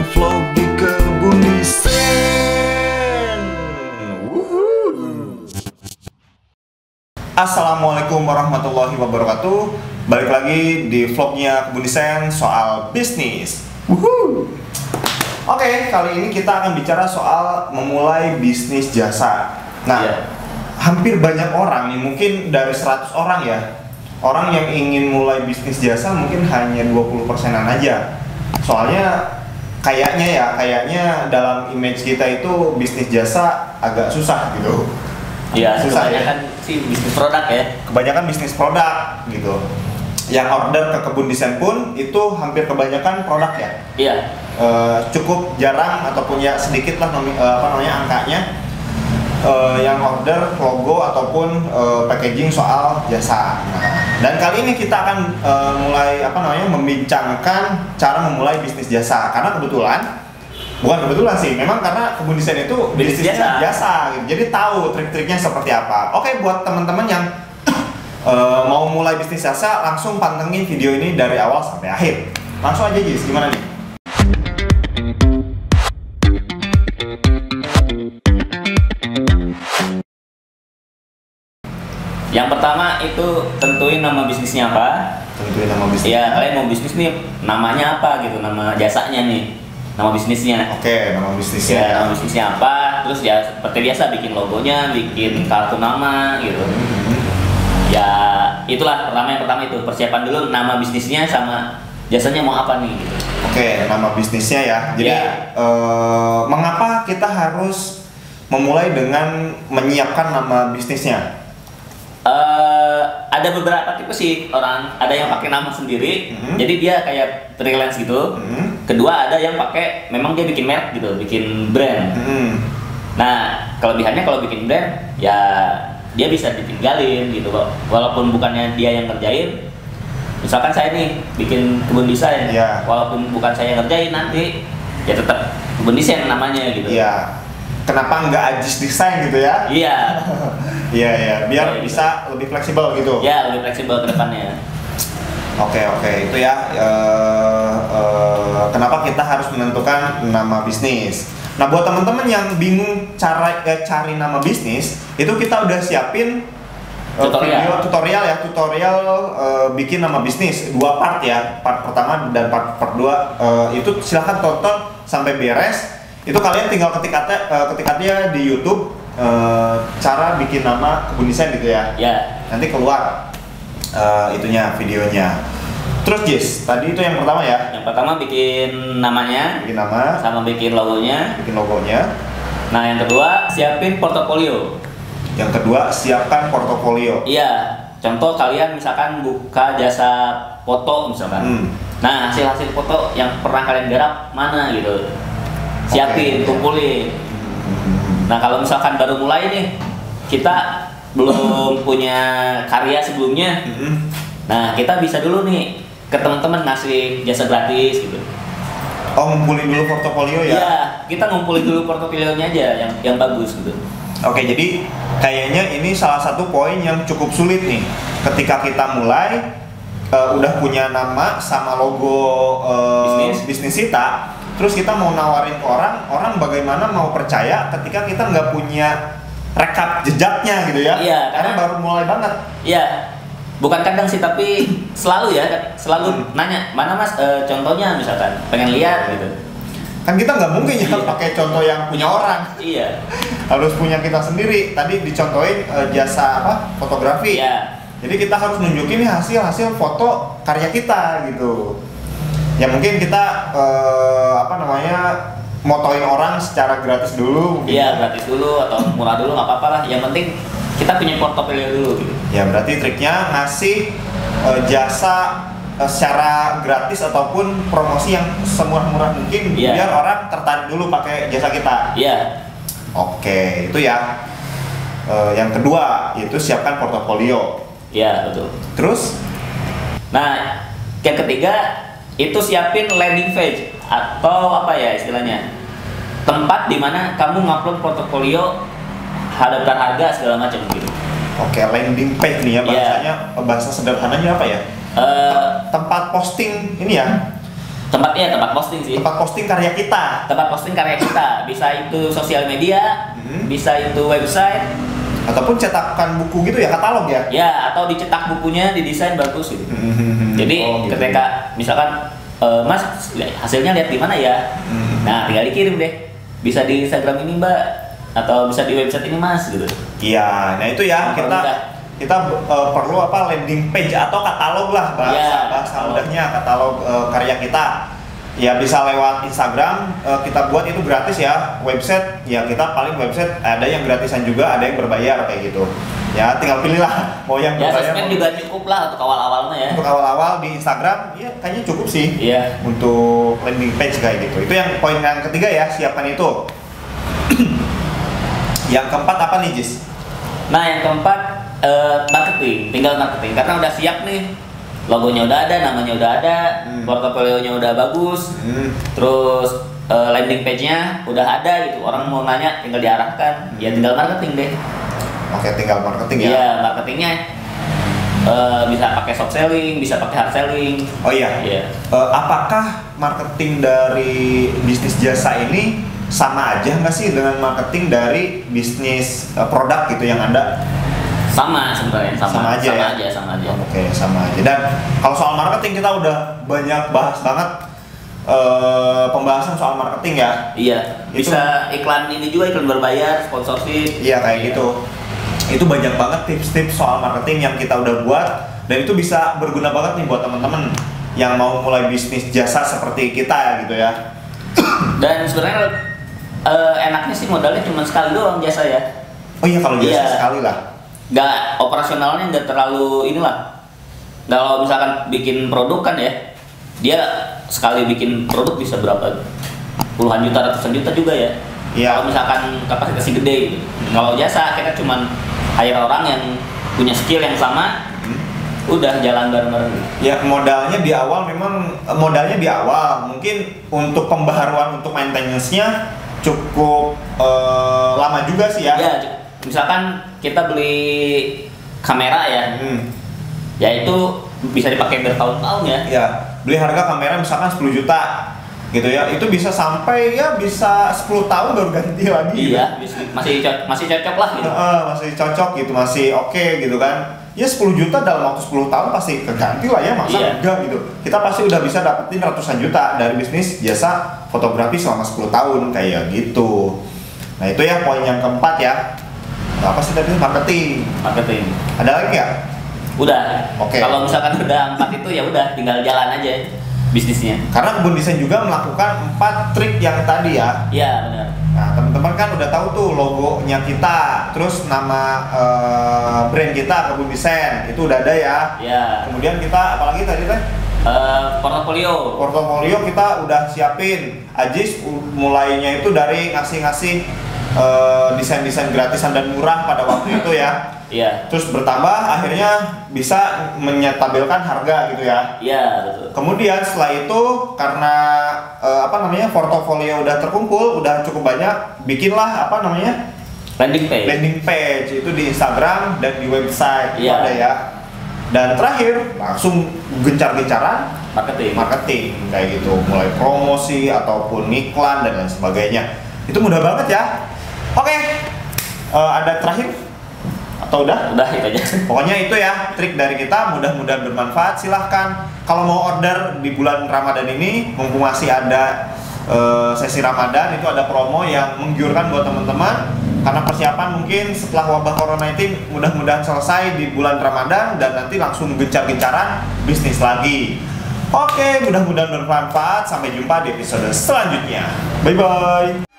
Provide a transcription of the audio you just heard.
ngevlog di kebun Sen. Assalamualaikum warahmatullahi wabarakatuh. Balik lagi di vlognya Kebun Sen soal bisnis. Oke, kali ini kita akan bicara soal memulai bisnis jasa. Nah, hampir banyak orang nih, mungkin dari 100 orang ya, orang yang ingin mulai bisnis jasa mungkin hanya 20%-an aja. Soalnya kayaknya dalam image kita itu bisnis jasa agak susah gitu. Iya, susah kebanyakan sih bisnis produk ya. Kebanyakan bisnis produk gitu. Yang order ke Kebun Desain pun itu hampir kebanyakan produk ya. Iya. Cukup jarang ataupun ya sedikit lah angkanya yang order logo ataupun packaging soal jasa. Dan kali ini kita akan mulai membincangkan cara memulai bisnis jasa, karena bukan kebetulan sih, memang karena Kebun Desain itu bisnis jasa gitu. Jadi tahu trik-triknya seperti apa. Oke, buat teman-teman yang mau mulai bisnis jasa, langsung pantengin video ini dari awal sampai akhir. Langsung aja Jis, gimana nih? Yang pertama itu tentuin nama bisnisnya apa. Tentuin nama bisnis. Iya, kalian mau bisnis nih, namanya apa gitu, nama jasanya nih, nama bisnisnya. Oke, nama bisnisnya. Ya, nama bisnisnya apa? Terus ya seperti biasa bikin logonya, bikin kartu nama gitu. Ya, itulah yang pertama itu persiapan dulu nama bisnisnya sama jasanya mau apa nih gitu. Oke, nama bisnisnya ya. Jadi mengapa kita harus memulai dengan menyiapkan nama bisnisnya? Ada beberapa tipe sih orang, ada yang pakai nama sendiri, jadi dia kayak freelance gitu. Kedua ada yang pakai, memang dia bikin merek gitu, bikin brand. Nah, kelebihannya kalau bikin brand ya dia bisa ditinggalin gitu, walaupun bukannya dia yang ngerjain. Misalkan saya nih bikin Kebun Desain, walaupun bukan saya yang ngerjain, nanti ya tetap Kebun Desain namanya gitu. Iya. Kenapa nggak Ajis Desain gitu ya? Iya. Iya, biar bisa lebih fleksibel gitu. Ya, lebih fleksibel ke depannya. Oke, itu ya. Kenapa kita harus menentukan nama bisnis? Nah, buat teman-teman yang bingung cara cari nama bisnis, itu kita udah siapin tutorial bikin nama bisnis 2 part ya. Part pertama dan part 2 itu silahkan tonton sampai beres. Itu kalian tinggal ketik aja di YouTube cara bikin nama Kebun Desain gitu ya. Ya. Nanti keluar videonya. Terus Jis, tadi itu yang pertama ya. Yang pertama bikin namanya, Bikin nama, sama bikin logonya. Nah, yang kedua siapin portofolio. Yang kedua siapkan portofolio. Iya. Contoh kalian misalkan buka jasa foto misalkan. Nah, hasil foto yang pernah kalian garap mana gitu. Siapin, kumpulin. Nah, kalau misalkan baru mulai nih, kita belum punya karya sebelumnya. Nah, kita bisa dulu nih ke teman-teman ngasih jasa gratis gitu. Oh, ngumpulin dulu portofolio ya? Iya, kita ngumpulin dulu portofolionya aja yang bagus gitu. Oke, jadi kayaknya ini salah satu poin yang cukup sulit nih. Ketika kita mulai, udah punya nama sama logo bisnis kita, terus kita mau nawarin ke orang bagaimana mau percaya ketika kita nggak punya rekap jejaknya gitu ya? Iya, karena baru mulai banget. Iya, bukan kadang sih, tapi selalu nanya, mana mas contohnya misalkan, pengen lihat gitu. Kan kita nggak mungkin ya pakai contoh yang punya orang. Iya. Harus punya kita sendiri. Tadi dicontohin jasa fotografi. Iya. Jadi kita harus nunjukin nih hasil foto karya kita gitu. Ya mungkin kita motoin orang secara gratis dulu. Iya, gratis dulu atau murah dulu nggak apa-apa lah. Yang penting kita punya portofolio dulu gitu. Ya berarti triknya ngasih jasa secara gratis ataupun promosi yang semurah-murah mungkin biar orang tertarik dulu pakai jasa kita. Iya. Oke, itu ya. Yang kedua itu siapkan portofolio. Iya, betul. Terus? Nah, yang ketiga itu siapin landing page atau apa ya istilahnya, tempat dimana kamu ngupload portofolio, daftar harga segala macam gitu. Oke, landing page nih ya bahasanya. Bahasa sederhananya apa ya? Tempat posting ini ya. tempat posting sih. Tempat posting karya kita. Tempat posting karya kita. Bisa itu sosial media, bisa itu website, ataupun cetakan buku gitu ya, katalog ya? Ya, atau dicetak bukunya, didesain bagus gitu. Jadi gitu. ketika misalkan Mas hasilnya lihat di mana ya? Nah, tinggal dikirim deh. Bisa di Instagram ini Mbak, atau bisa di website ini Mas gitu. Iya, nah itu ya, kita perlu apa, landing page atau katalog lah, bahasa mudahnya katalog karya kita. Ya bisa lewat Instagram, kita buat itu gratis ya. Website ya, kita paling website ada yang gratisan juga, ada yang berbayar kayak gitu. Ya tinggal pilih lah mau yang berbayar. Ya sosmed juga cukup lah untuk awal-awalnya ya. Untuk awal-awal di Instagram ya kayaknya cukup sih. Iya. Untuk landing page kayak gitu. Itu yang poin yang ketiga ya, siapkan itu. Yang keempat apa nih, Jis? Nah, yang keempat marketing, tinggal marketing karena udah siap nih. Logonya udah ada, namanya udah ada, portofolionya udah bagus, terus landing page-nya udah ada gitu. Orang mau nanya tinggal diarahkan, ya tinggal marketing deh. Oke, tinggal marketing ya. Iya, marketingnya bisa pakai soft selling, bisa pakai hard selling. Oh iya. Apakah marketing dari bisnis jasa ini sama aja nggak sih dengan marketing dari bisnis produk gitu yang ada? Sama sebenarnya, sama aja. Oke, sama aja. Dan kalau soal marketing kita udah banyak bahas banget pembahasan soal marketing ya. Iya. Bisa iklan ini juga, iklan berbayar, sponsorship. Iya kayak gitu. Itu banyak banget tips-tips soal marketing yang kita udah buat, dan itu bisa berguna banget nih buat teman-teman yang mau mulai bisnis jasa seperti kita gitu ya. Dan sebenarnya enaknya sih modalnya cuma sekali doang jasa ya. Oh iya, kalau jasa sekali lah. Nggak, operasionalnya nggak terlalu inilah. Kalau misalkan bikin produk kan ya, dia sekali bikin produk bisa berapa puluhan juta, ratusan juta juga ya. Iya. Kalau misalkan kapasitasnya gede gitu. Kalau jasa kita cuman hire orang yang punya skill yang sama, udah jalan bareng-bareng. Ya modalnya di awal memang mungkin untuk pembaharuan, untuk maintenance-nya cukup lama juga sih ya. Ya, misalkan kita beli kamera ya, ya itu bisa dipakai bertahun-tahun ya. Ya, beli harga kamera misalkan 10 juta gitu ya, itu bisa sampai ya bisa 10 tahun baru ganti lagi. Iya, gitu. masih cocok lah gitu. Masih cocok gitu, masih oke gitu kan. Ya 10 juta dalam waktu 10 tahun pasti keganti lah ya, masa enggak gitu. Kita pasti udah bisa dapetin ratusan juta dari bisnis jasa fotografi selama 10 tahun kayak gitu. Nah itu ya poin yang keempat ya. Apa sih tadi? Marketing. Ada lagi nggak? Udah. Oke. Kalau misalkan udah 4 itu ya udah tinggal jalan aja bisnisnya. Karena Kebun Desain juga melakukan 4 trik yang tadi ya. Iya benar. Nah teman-teman kan udah tahu tuh logonya kita, terus nama brand kita Kebun Desain itu udah ada ya. Iya. Kemudian kita apalagi tadi teh? Portofolio kita udah siapin. Ajis mulainya itu dari ngasih desain-desain gratisan dan murah pada waktu itu ya. Iya. Terus bertambah akhirnya bisa menyetabilkan harga gitu ya. Iya betul. Kemudian setelah itu karena portofolio udah terkumpul, udah cukup banyak, bikinlah landing page itu di Instagram dan di website itu ada ya. Dan terakhir langsung gencar-gencaran marketing kayak gitu, mulai promosi ataupun iklan dan lain sebagainya. Itu mudah banget ya. Oke, ada terakhir atau udah? Udah itu aja. Pokoknya itu ya trik dari kita, mudah-mudahan bermanfaat. Silahkan kalau mau order di bulan Ramadan ini, mumpung masih ada sesi Ramadan, itu ada promo yang menggiurkan buat teman-teman. Karena persiapan mungkin setelah wabah corona itu mudah-mudahan selesai di bulan Ramadan dan nanti langsung gencar-gencaran bisnis lagi. Oke, mudah-mudahan bermanfaat. Sampai jumpa di episode selanjutnya. Bye-bye.